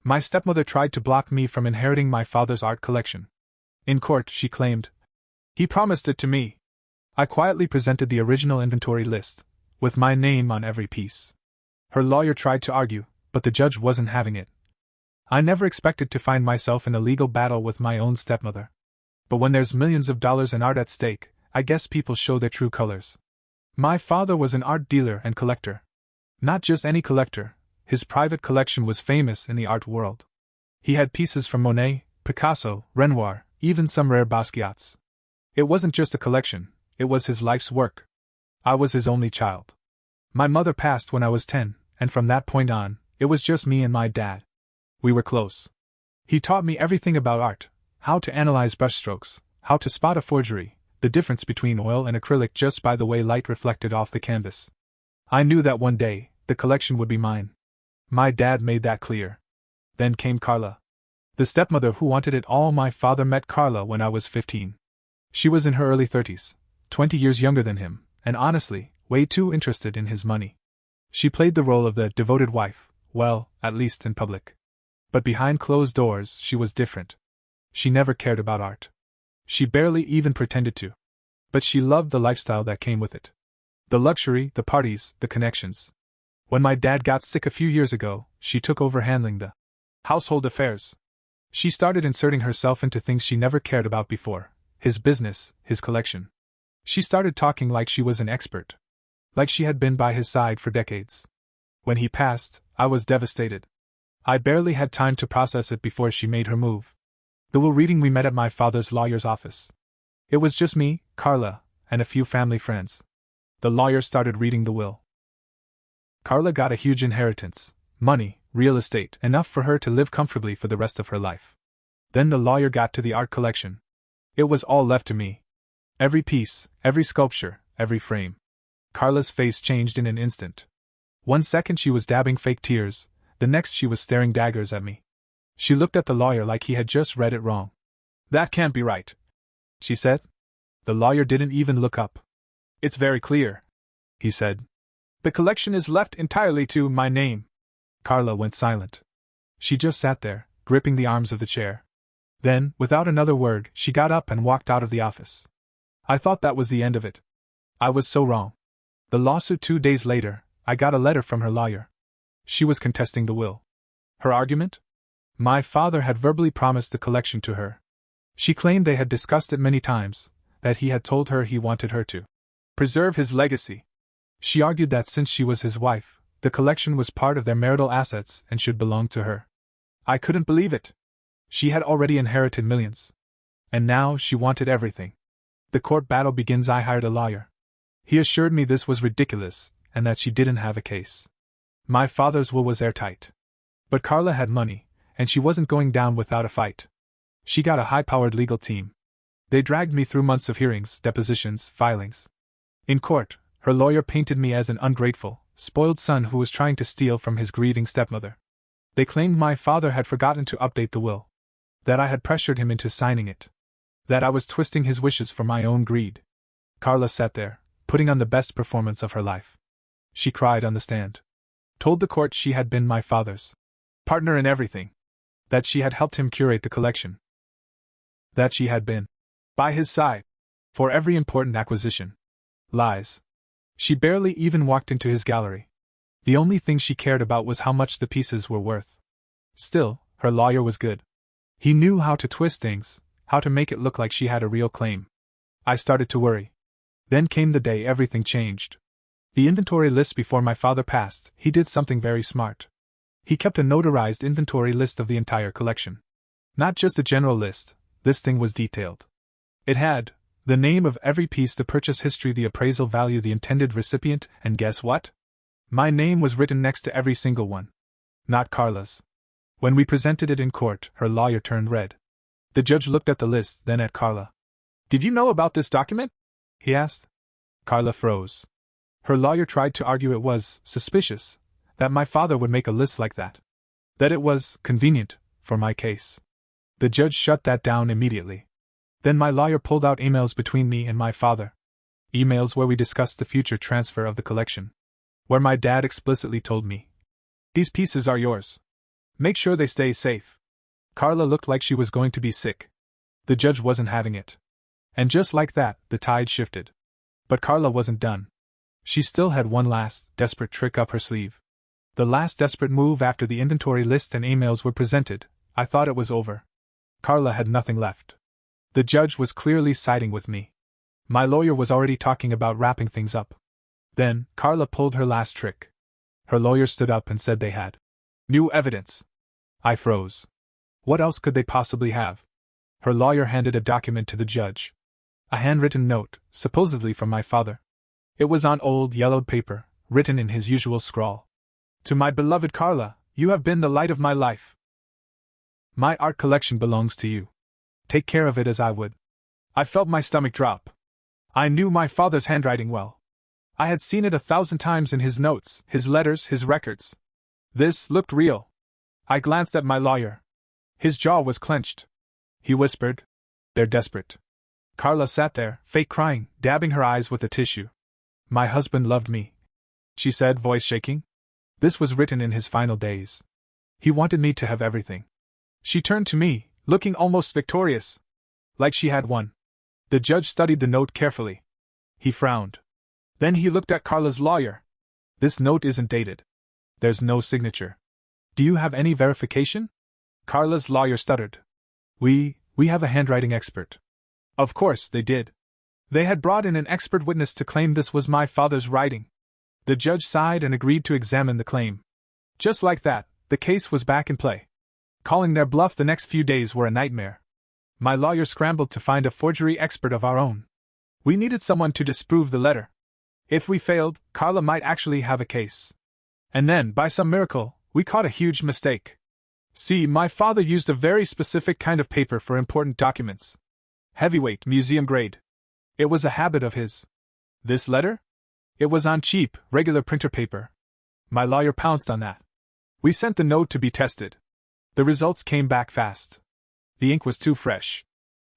My stepmother tried to block me from inheriting my father's art collection. In court, she claimed, "He promised it to me." I quietly presented the original inventory list, with my name on every piece. Her lawyer tried to argue, but the judge wasn't having it. I never expected to find myself in a legal battle with my own stepmother. But when there's millions of dollars in art at stake, I guess people show their true colors. My father was an art dealer and collector. Not just any collector, his private collection was famous in the art world. He had pieces from Monet, Picasso, Renoir, even some rare Basquiat's. It wasn't just a collection, it was his life's work. I was his only child. My mother passed when I was 10, and from that point on, it was just me and my dad. We were close. He taught me everything about art, how to analyze brushstrokes, how to spot a forgery, the difference between oil and acrylic just by the way light reflected off the canvas. I knew that one day, the collection would be mine. My dad made that clear. Then came Carla. The stepmother who wanted it all. My father met Carla when I was 15. She was in her early 30s, 20 years younger than him, and honestly, way too interested in his money. She played the role of the devoted wife, well, at least in public. But behind closed doors, she was different. She never cared about art. She barely even pretended to. But she loved the lifestyle that came with it. The luxury, the parties, the connections. When my dad got sick a few years ago, she took over handling the household affairs. She started inserting herself into things she never cared about before. His business, his collection. She started talking like she was an expert. Like she had been by his side for decades. When he passed, I was devastated. I barely had time to process it before she made her move. The will reading, we met at my father's lawyer's office. It was just me, Carla, and a few family friends. The lawyer started reading the will. Carla got a huge inheritance, money, real estate, enough for her to live comfortably for the rest of her life. Then the lawyer got to the art collection. It was all left to me. Every piece, every sculpture, every frame. Carla's face changed in an instant. One second she was dabbing fake tears, the next she was staring daggers at me. She looked at the lawyer like he had just read it wrong. "That can't be right," she said. The lawyer didn't even look up. "It's very clear," he said. "The collection is left entirely to my name." Carla went silent. She just sat there, gripping the arms of the chair. Then, without another word, she got up and walked out of the office. I thought that was the end of it. I was so wrong. The lawsuit 2 days later, I got a letter from her lawyer. She was contesting the will. Her argument? My father had verbally promised the collection to her. She claimed they had discussed it many times, that he had told her he wanted her to preserve his legacy. She argued that since she was his wife, the collection was part of their marital assets and should belong to her. I couldn't believe it. She had already inherited millions. And now she wanted everything. The court battle begins. I hired a lawyer. He assured me this was ridiculous, and that she didn't have a case. My father's will was airtight. But Carla had money, and she wasn't going down without a fight. She got a high-powered legal team. They dragged me through months of hearings, depositions, filings. In court, her lawyer painted me as an ungrateful, spoiled son who was trying to steal from his grieving stepmother. They claimed my father had forgotten to update the will. That I had pressured him into signing it. That I was twisting his wishes for my own greed. Carla sat there, putting on the best performance of her life. She cried on the stand. Told the court she had been my father's partner in everything. That she had helped him curate the collection. That she had been by his side for every important acquisition. Lies. She barely even walked into his gallery. The only thing she cared about was how much the pieces were worth. Still, her lawyer was good. He knew how to twist things, how to make it look like she had a real claim. I started to worry. Then came the day everything changed. The inventory list before my father passed, he did something very smart. He kept a notarized inventory list of the entire collection. Not just a general list, this thing was detailed. It had the name of every piece, the purchase history, the appraisal value, the intended recipient, and guess what? My name was written next to every single one. Not Carla's. When we presented it in court, her lawyer turned red. The judge looked at the list, then at Carla. "Did you know about this document?" he asked. Carla froze. Her lawyer tried to argue it was suspicious, that my father would make a list like that. That it was convenient for my case. The judge shut that down immediately. Then my lawyer pulled out emails between me and my father. Emails where we discussed the future transfer of the collection. Where my dad explicitly told me, "These pieces are yours. Make sure they stay safe. Carla looked like she was going to be sick. The judge wasn't having it. And just like that, the tide shifted. But Carla wasn't done. She still had one last, desperate trick up her sleeve. The last desperate move after the inventory list and emails were presented. I thought it was over. Carla had nothing left. The judge was clearly siding with me. My lawyer was already talking about wrapping things up. Then, Carla pulled her last trick. Her lawyer stood up and said they had new evidence. I froze. What else could they possibly have? Her lawyer handed a document to the judge. A handwritten note, supposedly from my father. It was on old, yellowed paper, written in his usual scrawl. To my beloved Carla, you have been the light of my life. My art collection belongs to you. Take care of it as I would. I felt my stomach drop. I knew my father's handwriting well. I had seen it 1,000 times in his notes, his letters, his records. This looked real. I glanced at my lawyer. His jaw was clenched. He whispered, "They're desperate." Carla sat there, fake crying, dabbing her eyes with a tissue. My husband loved me, she said, voice shaking. This was written in his final days. He wanted me to have everything. She turned to me, looking almost victorious. Like she had won. The judge studied the note carefully. He frowned. Then he looked at Carla's lawyer. This note isn't dated. There's no signature. Do you have any verification? Carla's lawyer stuttered. We have a handwriting expert. Of course, they did. They had brought in an expert witness to claim this was my father's writing. The judge sighed and agreed to examine the claim. Just like that, the case was back in play. Calling their bluff the next few days were a nightmare. My lawyer scrambled to find a forgery expert of our own. We needed someone to disprove the letter. If we failed, Carla might actually have a case. And then, by some miracle, we caught a huge mistake. See, my father used a very specific kind of paper for important documents. Heavyweight, museum grade. It was a habit of his. This letter? It was on cheap, regular printer paper. My lawyer pounced on that. We sent the note to be tested. The results came back fast. The ink was too fresh.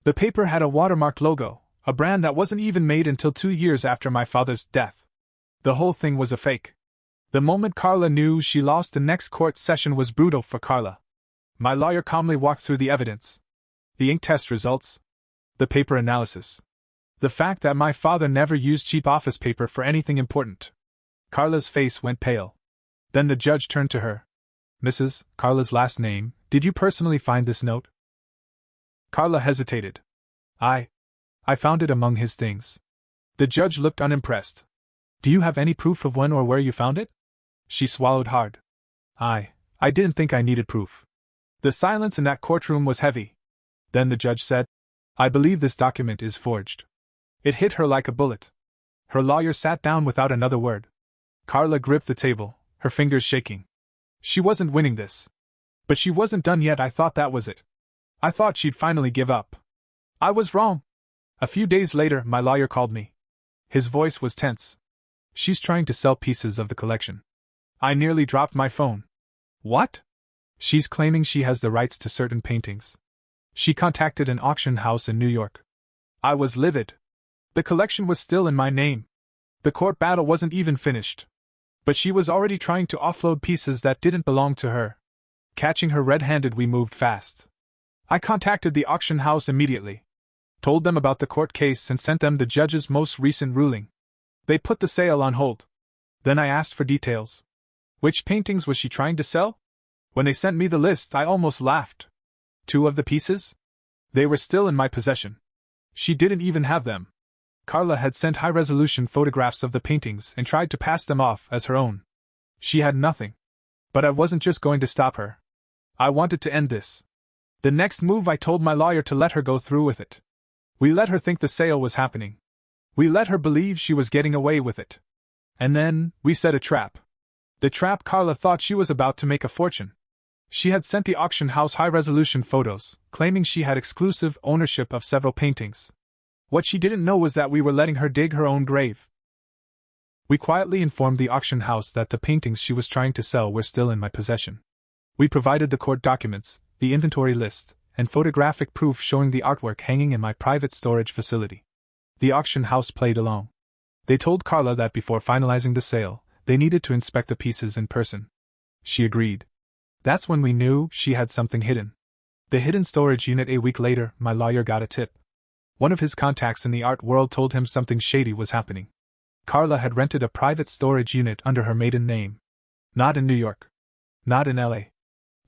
The paper had a watermarked logo, a brand that wasn't even made until 2 years after my father's death. The whole thing was a fake. The moment Carla knew she lost, the next court session was brutal for Carla. My lawyer calmly walked through the evidence. The ink test results. The paper analysis. The fact that my father never used cheap office paper for anything important. Carla's face went pale. Then the judge turned to her. Mrs. Carla's last name, did you personally find this note? Carla hesitated. I found it among his things. The judge looked unimpressed. Do you have any proof of when or where you found it? She swallowed hard. I didn't think I needed proof. The silence in that courtroom was heavy. Then the judge said, I believe this document is forged. It hit her like a bullet. Her lawyer sat down without another word. Carla gripped the table, her fingers shaking. She wasn't winning this. But she wasn't done yet. I thought that was it. I thought she'd finally give up. I was wrong. A few days later, my lawyer called me. His voice was tense. She's trying to sell pieces of the collection. I nearly dropped my phone. What? She's claiming she has the rights to certain paintings. She contacted an auction house in New York. I was livid. The collection was still in my name. The court battle wasn't even finished. But she was already trying to offload pieces that didn't belong to her. Catching her red-handed, we moved fast. I contacted the auction house immediately. Told them about the court case and sent them the judge's most recent ruling. They put the sale on hold. Then I asked for details. Which paintings was she trying to sell? When they sent me the list, I almost laughed. 2 of the pieces? They were still in my possession. She didn't even have them. Carla had sent high-resolution photographs of the paintings and tried to pass them off as her own. She had nothing. But I wasn't just going to stop her. I wanted to end this. The next move, I told my lawyer to let her go through with it. We let her think the sale was happening. We let her believe she was getting away with it. And then, we set a trap. The trap. Carla thought she was about to make a fortune. She had sent the auction house high-resolution photos, claiming she had exclusive ownership of several paintings. What she didn't know was that we were letting her dig her own grave. We quietly informed the auction house that the paintings she was trying to sell were still in my possession. We provided the court documents, the inventory list, and photographic proof showing the artwork hanging in my private storage facility. The auction house played along. They told Carla that before finalizing the sale, they needed to inspect the pieces in person. She agreed. That's when we knew she had something hidden. The hidden storage unit. A week later, my lawyer got a tip. One of his contacts in the art world told him something shady was happening. Carla had rented a private storage unit under her maiden name. Not in New York. Not in LA.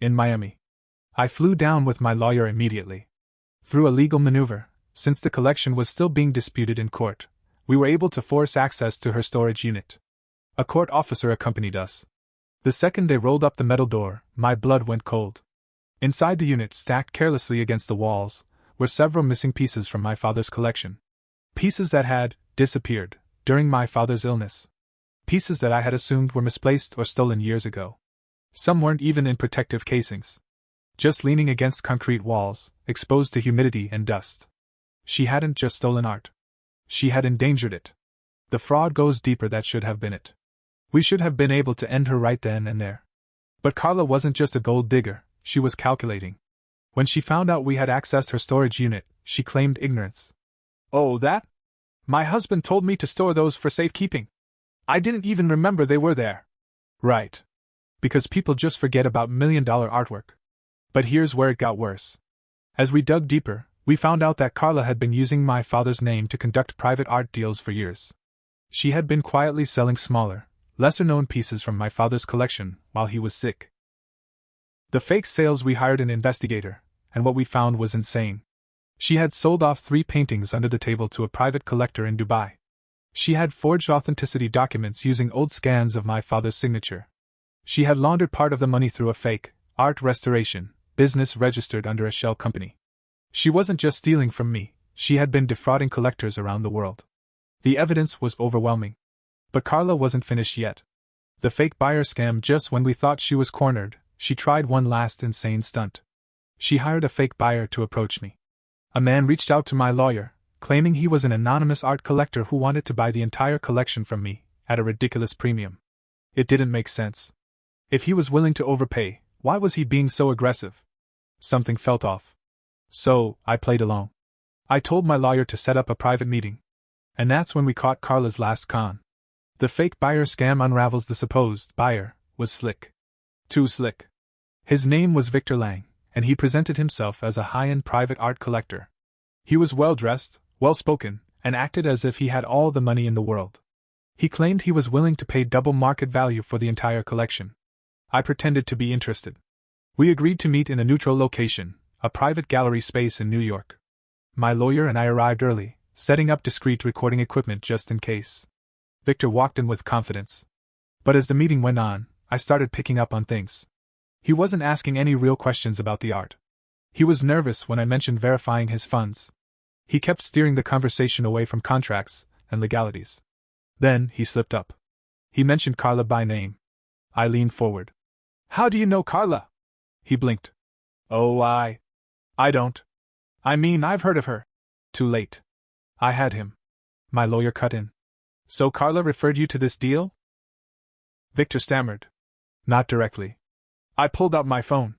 In Miami. I flew down with my lawyer immediately. Through a legal maneuver, since the collection was still being disputed in court, we were able to force access to her storage unit. A court officer accompanied us. The second they rolled up the metal door, my blood went cold. Inside the unit, stacked carelessly against the walls, were several missing pieces from my father's collection. Pieces that had disappeared during my father's illness. Pieces that I had assumed were misplaced or stolen years ago. Some weren't even in protective casings. Just leaning against concrete walls, exposed to humidity and dust. She hadn't just stolen art. She had endangered it. The fraud goes deeper. That should have been it. We should have been able to end her right then and there. But Carla wasn't just a gold digger, she was calculating. When she found out we had accessed her storage unit, she claimed ignorance. Oh, that? My husband told me to store those for safekeeping. I didn't even remember they were there. Right. Because people just forget about million-dollar artwork. But here's where it got worse. As we dug deeper, we found out that Carla had been using my father's name to conduct private art deals for years. She had been quietly selling smaller, lesser-known pieces from my father's collection while he was sick. The fake sales. We hired an investigator, and what we found was insane. She had sold off 3 paintings under the table to a private collector in Dubai. She had forged authenticity documents using old scans of my father's signature. She had laundered part of the money through a fake art restoration business registered under a shell company. She wasn't just stealing from me, she had been defrauding collectors around the world. The evidence was overwhelming. But Carla wasn't finished yet. The fake buyer scam. Just when we thought she was cornered, she tried one last insane stunt. She hired a fake buyer to approach me. A man reached out to my lawyer, claiming he was an anonymous art collector who wanted to buy the entire collection from me, at a ridiculous premium. It didn't make sense. If he was willing to overpay, why was he being so aggressive? Something felt off. So, I played along. I told my lawyer to set up a private meeting. And that's when we caught Carla's last con. The fake buyer scam unravels. The supposed buyer was slick. Too slick. His name was Victor Lang, and he presented himself as a high-end private art collector. He was well-dressed, well-spoken, and acted as if he had all the money in the world. He claimed he was willing to pay double market value for the entire collection. I pretended to be interested. We agreed to meet in a neutral location, a private gallery space in New York. My lawyer and I arrived early, setting up discreet recording equipment just in case. Victor walked in with confidence. But as the meeting went on, I started picking up on things. He wasn't asking any real questions about the art. He was nervous when I mentioned verifying his funds. He kept steering the conversation away from contracts and legalities. Then, he slipped up. He mentioned Carla by name. I leaned forward. How do you know Carla? He blinked. Oh, I don't. I mean, I've heard of her. Too late. I had him. My lawyer cut in. So Carla referred you to this deal? Victor stammered. Not directly. I pulled out my phone.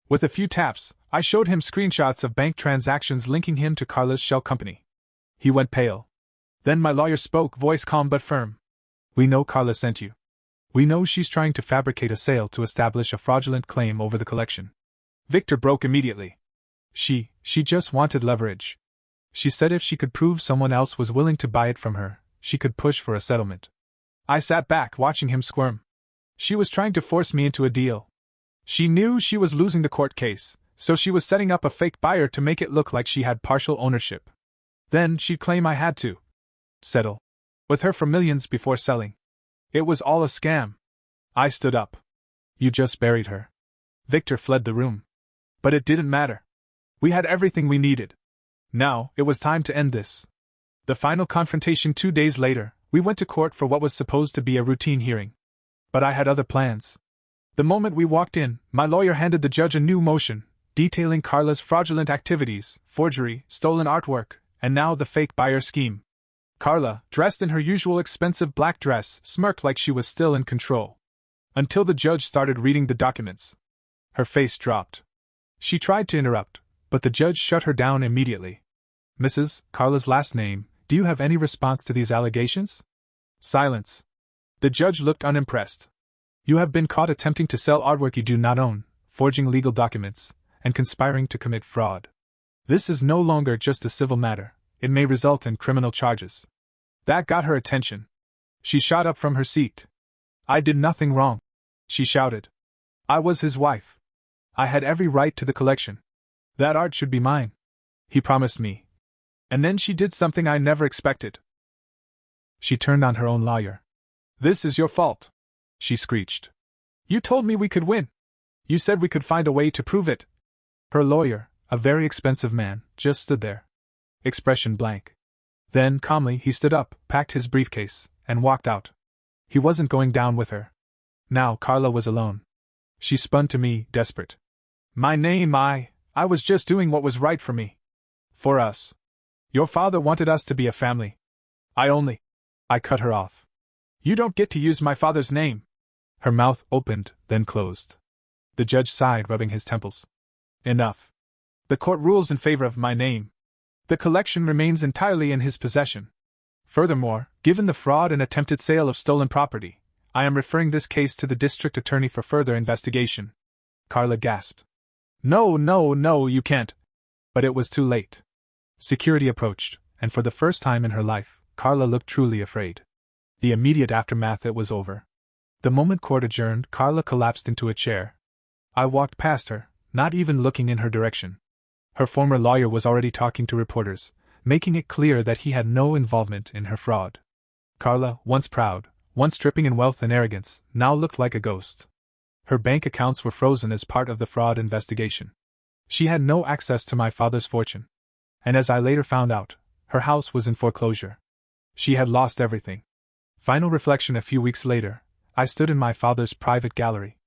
With a few taps, I showed him screenshots of bank transactions linking him to Carla's shell company. He went pale. Then my lawyer spoke, voice calm but firm. We know Carla sent you. We know she's trying to fabricate a sale to establish a fraudulent claim over the collection. Victor broke immediately. She just wanted leverage. She said if she could prove someone else was willing to buy it from her, she could push for a settlement. I sat back, watching him squirm. She was trying to force me into a deal. She knew she was losing the court case, so she was setting up a fake buyer to make it look like she had partial ownership. Then she'd claim I had to settle with her for millions before selling. It was all a scam. I stood up. You just buried her. Victor fled the room. But it didn't matter. We had everything we needed. Now, it was time to end this. The final confrontation 2 days later, we went to court for what was supposed to be a routine hearing. But I had other plans. The moment we walked in, my lawyer handed the judge a new motion, detailing Carla's fraudulent activities, forgery, stolen artwork, and now the fake buyer scheme. Carla, dressed in her usual expensive black dress, smirked like she was still in control. Until the judge started reading the documents. Her face dropped. She tried to interrupt, but the judge shut her down immediately. Mrs. Carla's last name, do you have any response to these allegations? Silence. The judge looked unimpressed. You have been caught attempting to sell artwork you do not own, forging legal documents, and conspiring to commit fraud. This is no longer just a civil matter, it may result in criminal charges. That got her attention. She shot up from her seat. I did nothing wrong, she shouted. I was his wife. I had every right to the collection. That art should be mine. He promised me. And then she did something I never expected. She turned on her own lawyer. This is your fault, she screeched. You told me we could win. You said we could find a way to prove it. Her lawyer, a very expensive man, just stood there. Expression blank. Then, calmly, he stood up, packed his briefcase, and walked out. He wasn't going down with her. Now Carla was alone. She spun to me, desperate. My name, I was just doing what was right for me. For us. Your father wanted us to be a family. I cut her off. You don't get to use my father's name. Her mouth opened, then closed. The judge sighed, rubbing his temples. Enough. The court rules in favor of my name. The collection remains entirely in his possession. Furthermore, given the fraud and attempted sale of stolen property, I am referring this case to the district attorney for further investigation. Carla gasped. No, you can't. But it was too late. Security approached, and for the first time in her life, Carla looked truly afraid. The immediate aftermath, it was over. The moment court adjourned, Carla collapsed into a chair. I walked past her, not even looking in her direction. Her former lawyer was already talking to reporters, making it clear that he had no involvement in her fraud. Carla, once proud, once dripping in wealth and arrogance, now looked like a ghost. Her bank accounts were frozen as part of the fraud investigation. She had no access to my father's fortune. And as I later found out, her house was in foreclosure. She had lost everything. Final reflection: a few weeks later, I stood in my father's private gallery.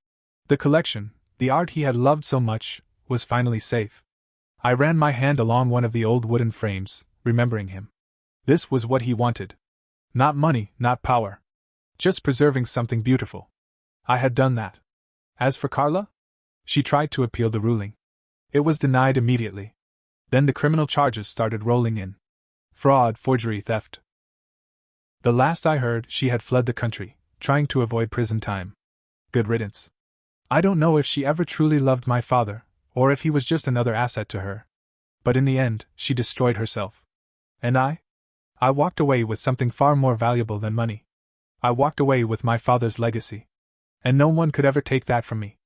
The collection, the art he had loved so much, was finally safe. I ran my hand along one of the old wooden frames, remembering him. This was what he wanted. Not money, not power. Just preserving something beautiful. I had done that. As for Carla? She tried to appeal the ruling. It was denied immediately. Then the criminal charges started rolling in. Fraud, forgery, theft. The last I heard, she had fled the country, trying to avoid prison time. Good riddance. I don't know if she ever truly loved my father, or if he was just another asset to her. But in the end, she destroyed herself. And I walked away with something far more valuable than money. I walked away with my father's legacy. And no one could ever take that from me.